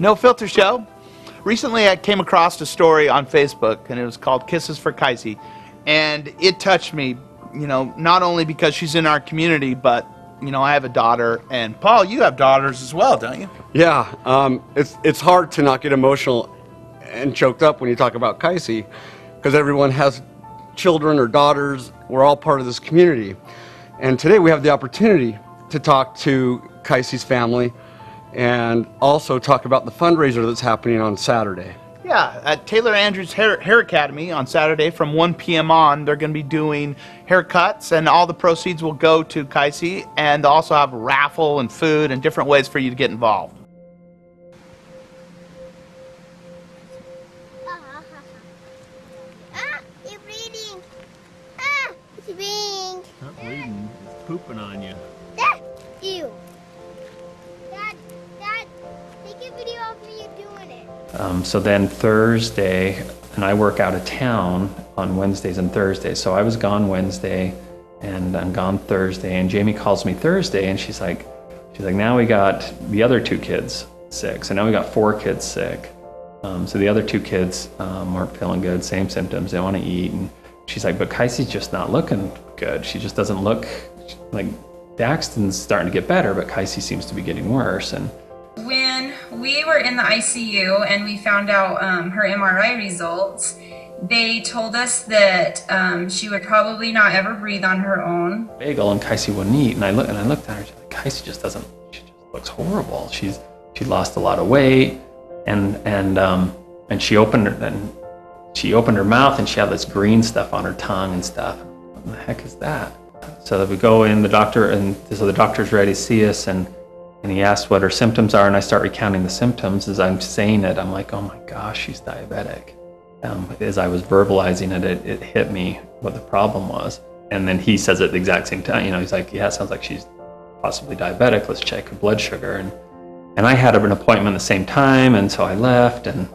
No Filter Show. Recently I came across a story on Facebook, and it was called Kisses for Kycie, and it touched me, not only because she's in our community, but, I have a daughter, and Paul, you have daughters as well, don't you? Yeah, it's hard to not get emotional and choked up when you talk about Kycie, because everyone has children or daughters. We're all part of this community. And today we have the opportunity to talk to Kycie's family and also talk about the fundraiser that's happening on Saturday. Yeah, at Taylor Andrews Hair Academy on Saturday from 1 p.m. on, they're going to be doing haircuts, and all the proceeds will go to Kycie, and they'll also have a raffle and food and different ways for you to get involved. You're bleeding. It's bleeding. Not bleeding, it's pooping on you. Ew. Dad, take a video of me doing it. So then Thursday, and I work out of town on Wednesdays and Thursdays. So I was gone Wednesday, and I'm gone Thursday. And Jamie calls me Thursday, and she's like, now we got the other two kids sick. So now we got 4 kids sick. So the other 2 kids weren't feeling good, same symptoms. They want to eat, and she's like, but Kycie's just not looking good. She just doesn't look like. Daxton's starting to get better, but Kycie seems to be getting worse. And when we were in the ICU and we found out her MRI results, they told us that she would probably not ever breathe on her own. Bagel, and Kycie wouldn't eat. And I looked at her. She's like, Kycie just doesn't. She just looks horrible. She lost a lot of weight, and she opened her mouth, and she had this green stuff on her tongue and stuff. What the heck is that? So we go in, the doctor's ready to see us, and he asks what her symptoms are, and I start recounting the symptoms. As I'm saying it, I'm like, oh my gosh, she's diabetic. As I was verbalizing it, it hit me what the problem was. And then he says at the exact same time, he's like, yeah, it sounds like she's possibly diabetic. Let's check her blood sugar. And I had an appointment at the same time, and so I left, and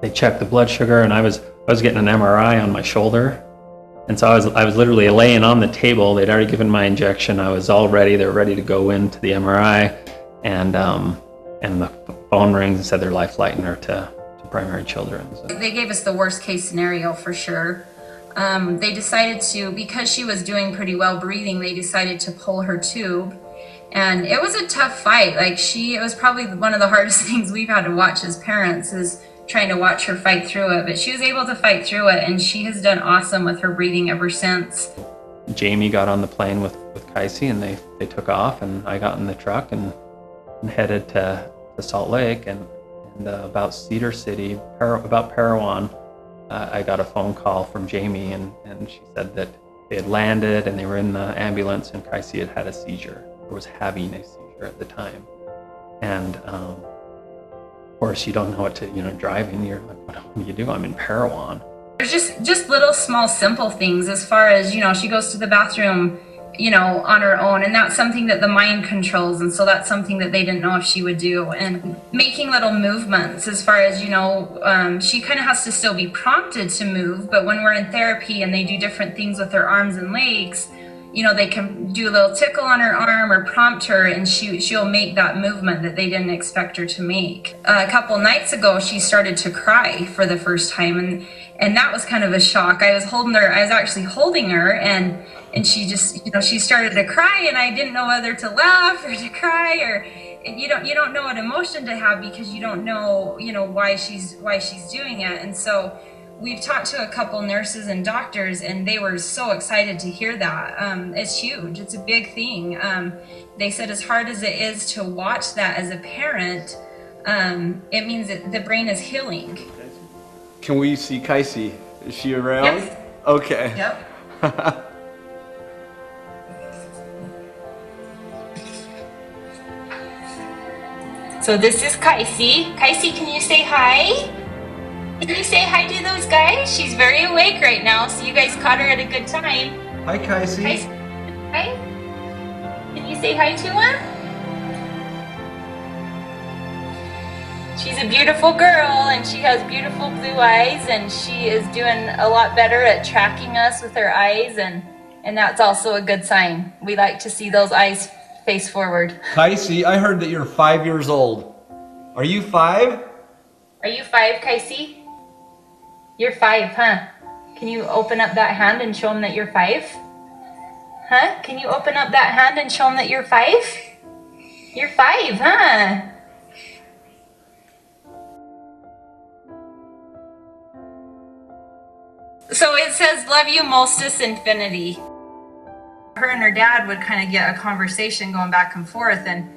they checked the blood sugar, and I was getting an MRI on my shoulder. And so I was literally laying on the table. They'd already given my injection. I was all ready. They were ready to go into the MRI, and the phone rings and said they're life flighting her to Primary Children's. They gave us the worst case scenario for sure. They decided to, because she was doing pretty well breathing, they decided to pull her tube. And it was a tough fight. It was probably one of the hardest things we've had to watch as parents, is trying to watch her fight through it. But she was able to fight through it, and she has done awesome with her breathing ever since. Jamie got on the plane with Kycie, and they took off, and I got in the truck and headed to Salt Lake, and about Cedar City, about Parowan, I got a phone call from Jamie, and she said that they had landed and they were in the ambulance, and Kycie had a seizure, or was having a seizure at the time. And of course, you don't know what to, driving, you're like, what do you do? I'm in Parowan. There's just little small simple things, as far as, she goes to the bathroom, on her own, and that's something that the mind controls, and so that's something that they didn't know if she would do. And making little movements, as far as, she kind of has to still be prompted to move, but when we're in therapy and they do different things with her arms and legs, they can do a little tickle on her arm or prompt her, and she'll make that movement that they didn't expect her to make. A couple nights ago, she started to cry for the first time, and that was kind of a shock. I was actually holding her, and she just, she started to cry, and I didn't know whether to laugh or to cry, or you don't know what emotion to have, because you don't know, why she's doing it. And so we've talked to a couple nurses and doctors, and they were so excited to hear that. It's huge. It's a big thing. They said as hard as it is to watch that as a parent, it means that the brain is healing. Can we see Kycie? Is she around? Yes. Okay. Yep. So this is Kycie. Kycie, can you say hi? Can you say hi to those guys? She's very awake right now, so you guys caught her at a good time. Hi, Kycie. Hi. Can you say hi to her? She's a beautiful girl, and she has beautiful blue eyes, and she is doing a lot better at tracking us with her eyes, and that's also a good sign. We like to see those eyes face forward. Kycie, I heard that you're 5 years old. Are you 5? Are you 5, Kycie? You're 5, huh? Can you open up that hand and show him that you're 5? Huh? Can you open up that hand and show him that you're 5? You're 5, huh? So it says, love you mostest infinity. Her and her dad would kind of get a conversation going back and forth, and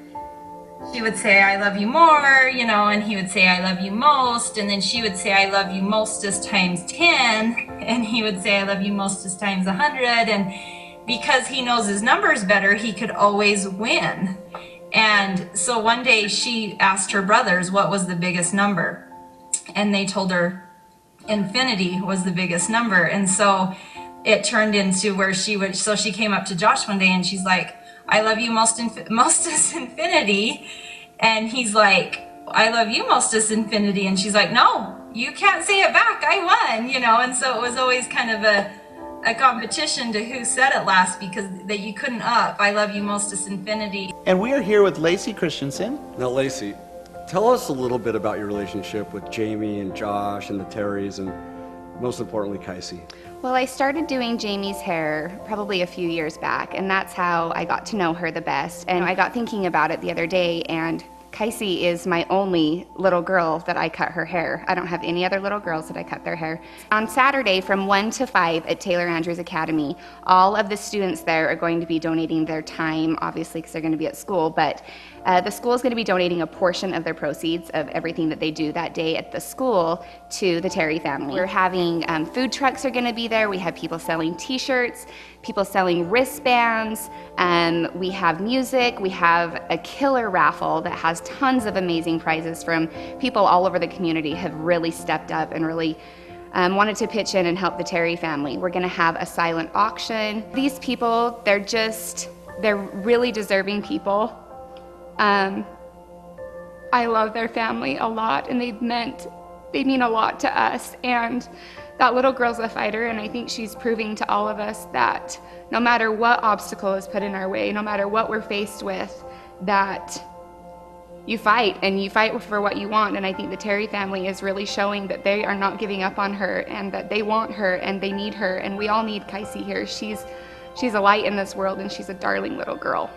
she would say, I love you more, you know, and he would say, I love you most, and then she would say, I love you mostest times 10, and he would say, I love you mostest times 100, and because he knows his numbers better, he could always win. And so one day she asked her brothers what was the biggest number, and they told her infinity was the biggest number. And so it turned into where so she came up to Josh one day and she's like, I love you mostest infinity. And he's like, I love you mostest infinity. And she's like, no, you can't say it back. I won, you know? And so it was always kind of a competition to who said it last, because that you couldn't up, I love you mostest infinity. And we are here with Lacey Christensen. Now, Lacey, tell us a little bit about your relationship with Jamie and Josh and the Terrys, and most importantly, Kycie. Well, I started doing Jamie's hair probably a few years back, and that's how I got to know her the best. And I got thinking about it the other day, and Kycie is my only little girl that I cut her hair. I don't have any other little girls that I cut their hair. On Saturday from 1 to 5 at Taylor Andrews Academy, all of the students there are going to be donating their time, obviously because they're going to be at school, but the school is going to be donating a portion of their proceeds of everything that they do that day at the school to the Terry family. We're having food trucks are going to be there. We have people selling t-shirts, people selling wristbands, we have music, we have a killer raffle that has tons of amazing prizes from people all over the community have really stepped up and really wanted to pitch in and help the Terry family. We're going to have a silent auction. These people, they're really deserving people. I love their family a lot, and they mean a lot to us. And that little girl's a fighter, and I think she's proving to all of us that no matter what obstacle is put in our way, no matter what we're faced with, that you fight, and you fight for what you want. And I think the Terry family is really showing that they are not giving up on her, and that they want her, and they need her, and we all need Kycie here. She's a light in this world, and she's a darling little girl.